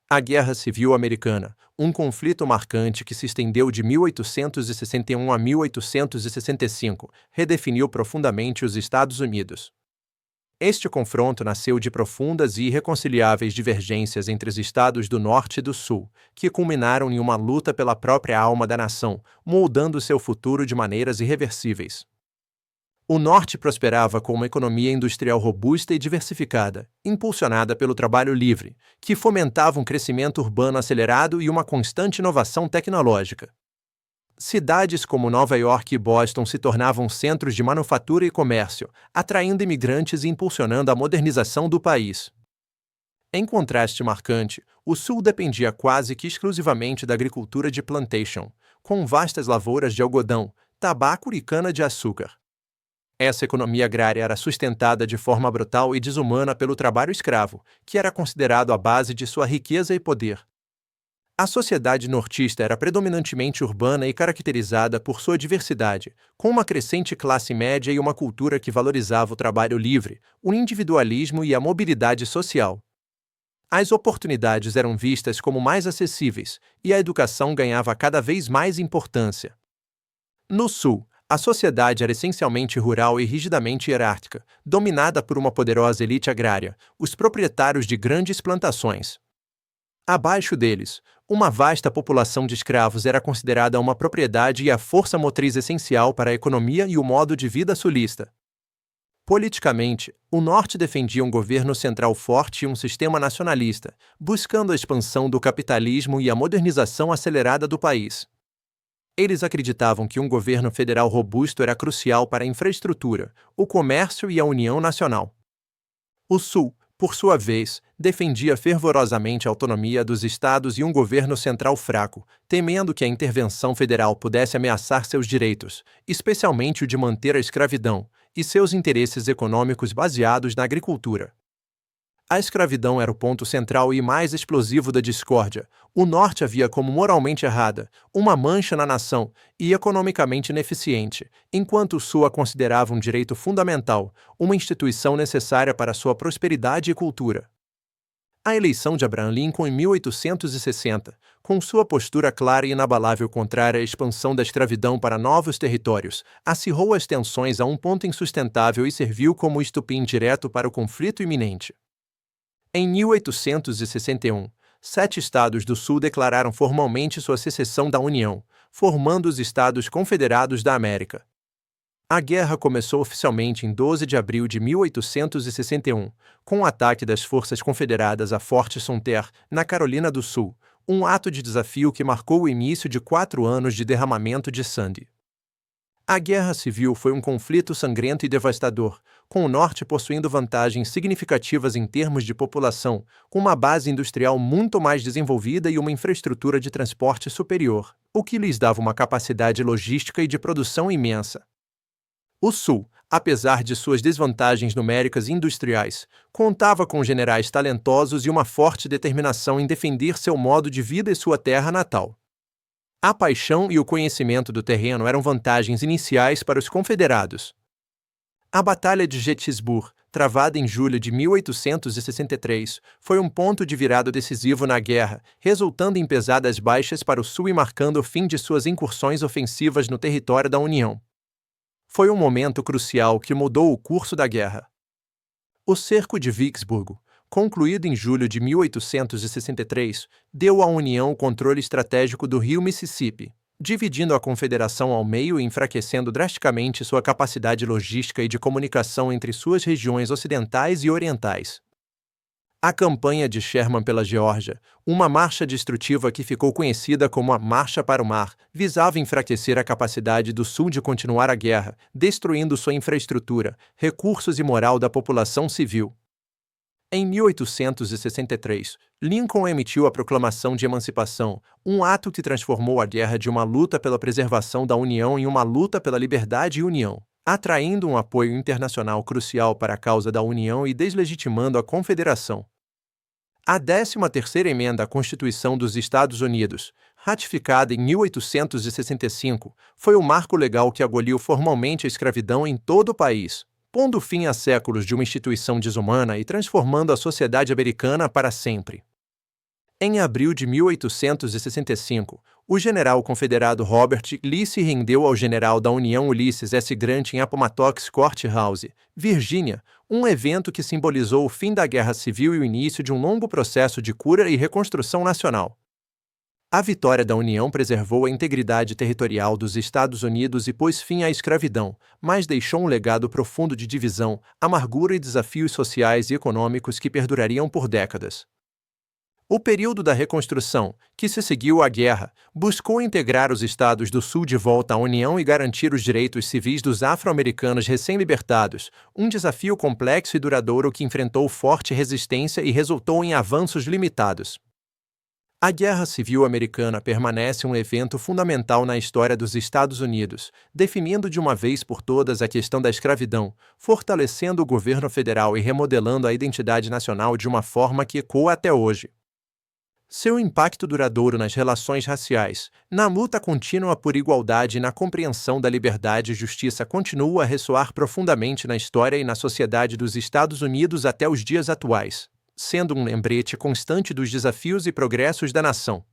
A Guerra Civil Americana, um conflito marcante que se estendeu de 1861 a 1865, redefiniu profundamente os Estados Unidos. Este confronto nasceu de profundas e irreconciliáveis divergências entre os estados do Norte e do Sul, que culminaram em uma luta pela própria alma da nação, moldando seu futuro de maneiras irreversíveis. O Norte prosperava com uma economia industrial robusta e diversificada, impulsionada pelo trabalho livre, que fomentava um crescimento urbano acelerado e uma constante inovação tecnológica. Cidades como Nova York e Boston se tornavam centros de manufatura e comércio, atraindo imigrantes e impulsionando a modernização do país. Em contraste marcante, o Sul dependia quase que exclusivamente da agricultura de plantation, com vastas lavouras de algodão, tabaco e cana-de-açúcar. Essa economia agrária era sustentada de forma brutal e desumana pelo trabalho escravo, que era considerado a base de sua riqueza e poder. A sociedade nortista era predominantemente urbana e caracterizada por sua diversidade, com uma crescente classe média e uma cultura que valorizava o trabalho livre, o individualismo e a mobilidade social. As oportunidades eram vistas como mais acessíveis, e a educação ganhava cada vez mais importância. No Sul, a sociedade era essencialmente rural e rigidamente hierárquica, dominada por uma poderosa elite agrária, os proprietários de grandes plantações. Abaixo deles, uma vasta população de escravos era considerada uma propriedade e a força motriz essencial para a economia e o modo de vida sulista. Politicamente, o Norte defendia um governo central forte e um sistema nacionalista, buscando a expansão do capitalismo e a modernização acelerada do país. Eles acreditavam que um governo federal robusto era crucial para a infraestrutura, o comércio e a união nacional. O Sul, por sua vez, defendia fervorosamente a autonomia dos estados e um governo central fraco, temendo que a intervenção federal pudesse ameaçar seus direitos, especialmente o de manter a escravidão, e seus interesses econômicos baseados na agricultura. A escravidão era o ponto central e mais explosivo da discórdia. O Norte a via como moralmente errada, uma mancha na nação e economicamente ineficiente, enquanto o Sul a considerava um direito fundamental, uma instituição necessária para sua prosperidade e cultura. A eleição de Abraham Lincoln em 1860, com sua postura clara e inabalável contrária à expansão da escravidão para novos territórios, acirrou as tensões a um ponto insustentável e serviu como estupim direto para o conflito iminente. Em 1861, 7 estados do Sul declararam formalmente sua secessão da União, formando os Estados Confederados da América. A guerra começou oficialmente em 12 de abril de 1861, com o ataque das forças confederadas a Fort Sumter, na Carolina do Sul, um ato de desafio que marcou o início de 4 anos de derramamento de sangue. A Guerra Civil foi um conflito sangrento e devastador, com o Norte possuindo vantagens significativas em termos de população, com uma base industrial muito mais desenvolvida e uma infraestrutura de transporte superior, o que lhes dava uma capacidade logística e de produção imensa. O Sul, apesar de suas desvantagens numéricas e industriais, contava com generais talentosos e uma forte determinação em defender seu modo de vida e sua terra natal. A paixão e o conhecimento do terreno eram vantagens iniciais para os confederados. A Batalha de Gettysburg, travada em julho de 1863, foi um ponto de virada decisivo na guerra, resultando em pesadas baixas para o Sul e marcando o fim de suas incursões ofensivas no território da União. Foi um momento crucial que mudou o curso da guerra. O cerco de Vicksburg, concluído em julho de 1863, deu à União o controle estratégico do rio Mississippi, dividindo a Confederação ao meio e enfraquecendo drasticamente sua capacidade logística e de comunicação entre suas regiões ocidentais e orientais. A campanha de Sherman pela Geórgia, uma marcha destrutiva que ficou conhecida como a Marcha para o Mar, visava enfraquecer a capacidade do Sul de continuar a guerra, destruindo sua infraestrutura, recursos e moral da população civil. Em 1863, Lincoln emitiu a Proclamação de Emancipação, um ato que transformou a guerra de uma luta pela preservação da União em uma luta pela liberdade e união, atraindo um apoio internacional crucial para a causa da União e deslegitimando a Confederação. A 13ª Emenda à Constituição dos Estados Unidos, ratificada em 1865, foi o marco legal que aboliu formalmente a escravidão em todo o país, pondo fim a séculos de uma instituição desumana e transformando a sociedade americana para sempre. Em abril de 1865, o general confederado Robert Lee se rendeu ao general da União Ulysses S. Grant em Appomattox Courthouse, Virgínia, um evento que simbolizou o fim da Guerra Civil e o início de um longo processo de cura e reconstrução nacional. A vitória da União preservou a integridade territorial dos Estados Unidos e pôs fim à escravidão, mas deixou um legado profundo de divisão, amargura e desafios sociais e econômicos que perdurariam por décadas. O período da reconstrução, que se seguiu à guerra, buscou integrar os estados do Sul de volta à União e garantir os direitos civis dos afro-americanos recém-libertados, um desafio complexo e duradouro que enfrentou forte resistência e resultou em avanços limitados. A Guerra Civil Americana permanece um evento fundamental na história dos Estados Unidos, definindo de uma vez por todas a questão da escravidão, fortalecendo o governo federal e remodelando a identidade nacional de uma forma que ecoa até hoje. Seu impacto duradouro nas relações raciais, na luta contínua por igualdade e na compreensão da liberdade e justiça continua a ressoar profundamente na história e na sociedade dos Estados Unidos até os dias atuais, sendo um lembrete constante dos desafios e progressos da nação.